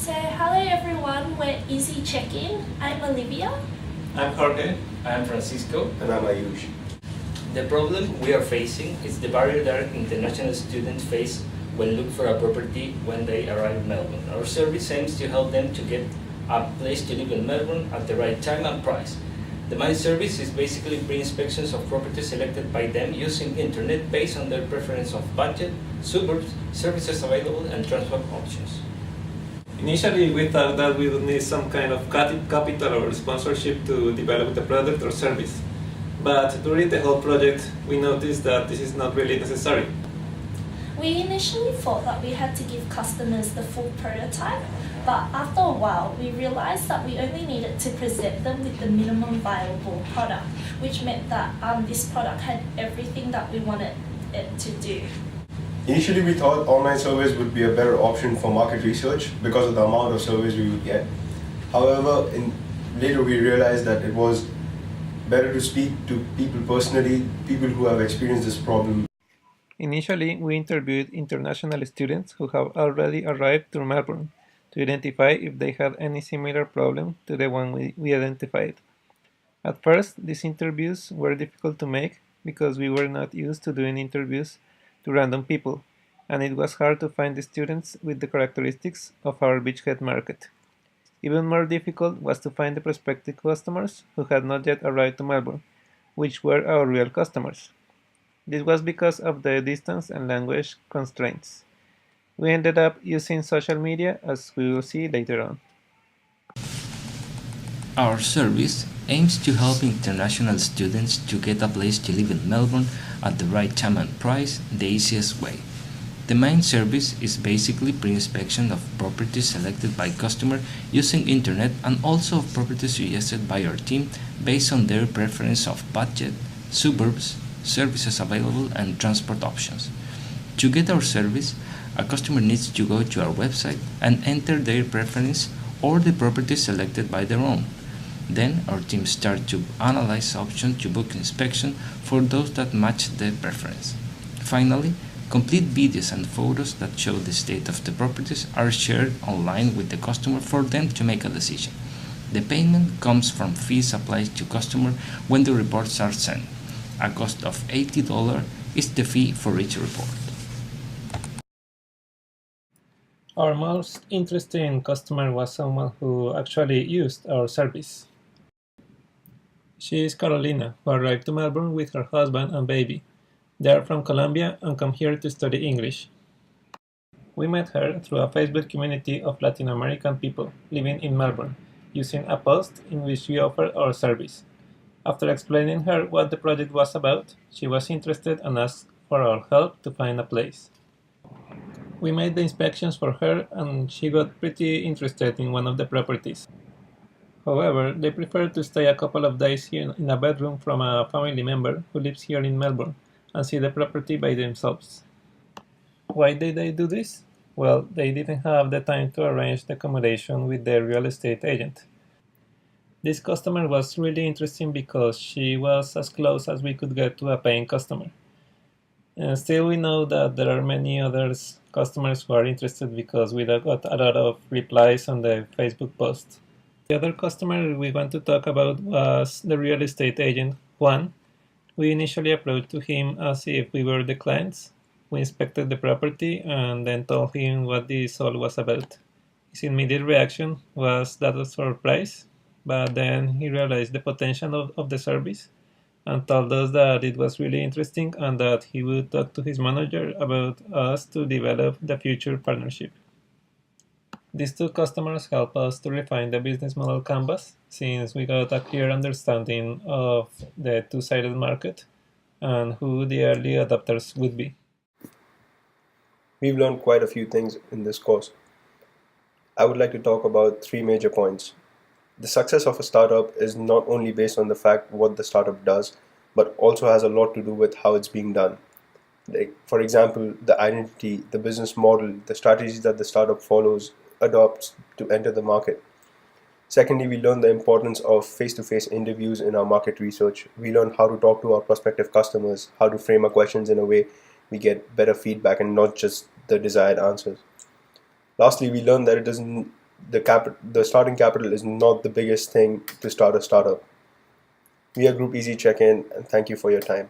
So hello everyone, we're Ezy Checkin. I'm Olivia. I'm Jorge. I'm Francisco. And I'm Ayush. The problem we are facing is the barrier that international students face when looking for a property when they arrive in Melbourne. Our service aims to help them to get a place to live in Melbourne at the right time and price. The main service is basically pre-inspections of properties selected by them using internet based on their preference of budget, suburbs, services available, and transport options. Initially, we thought that we would need some kind of capital or sponsorship to develop the product or service. But during the whole project, we noticed that this is not really necessary. We initially thought that we had to give customers the full prototype, but after a while we realized that we only needed to present them with the minimum viable product, which meant that this product had everything that we wanted it to do. Initially, we thought online surveys would be a better option for market research because of the amount of surveys we would get. However, later we realized that it was better to speak to people personally, people who have experienced this problem. Initially, we interviewed international students who have already arrived to Melbourne to identify if they had any similar problem to the one we identified. At first, these interviews were difficult to make because we were not used to doing interviews to random people, and it was hard to find the students with the characteristics of our beachhead market. Even more difficult was to find the prospective customers who had not yet arrived to Melbourne, which were our real customers. This was because of the distance and language constraints. We ended up using social media, as we will see later on. Our service aims to help international students to get a place to live in Melbourne at the right time and price the easiest way. The main service is basically pre-inspection of properties selected by customer using internet and also of properties suggested by our team based on their preference of budget, suburbs, services available, and transport options. To get our service, a customer needs to go to our website and enter their preference or the property selected by their own. Then our team starts to analyze options to book inspection for those that match their preference. Finally, complete videos and photos that show the state of the properties are shared online with the customer for them to make a decision. The payment comes from fees applied to customer when the reports are sent. A cost of $80 is the fee for each report. Our most interesting customer was someone who actually used our service. She is Carolina, who arrived to Melbourne with her husband and baby. They are from Colombia and come here to study English. We met her through a Facebook community of Latin American people living in Melbourne, using a post in which we offered our service. After explaining her what the project was about, she was interested and asked for our help to find a place. We made the inspections for her and she got pretty interested in one of the properties. However, they prefer to stay a couple of days here in a bedroom from a family member who lives here in Melbourne and see the property by themselves. Why did they do this? Well, they didn't have the time to arrange the accommodation with their real estate agent. This customer was really interesting because she was as close as we could get to a paying customer. And still, we know that there are many other customers who are interested because we got a lot of replies on the Facebook post. The other customer we want to talk about was the real estate agent, Juan. We initially approached to him as if we were the clients. We inspected the property and then told him what this all was about. His immediate reaction was that of surprise, but then he realized the potential of the service and told us that it was really interesting and that he would talk to his manager about us to develop the future partnership. These two customers help us to refine the business model canvas since we got a clear understanding of the two-sided market and who the early adopters would be. We've learned quite a few things in this course. I would like to talk about 3 major points. The success of a startup is not only based on the fact what the startup does, but also has a lot to do with how it's being done. Like, for example, the identity, the business model, the strategies that the startup follows, adopts to enter the market. Secondly, we learned the importance of face-to-face interviews in our market research. We learned how to talk to our prospective customers, how to frame our questions in a way we get better feedback and not just the desired answers. Lastly, we learned that the starting capital is not the biggest thing to start a startup. We are Group Ezy Checkin, and thank you for your time.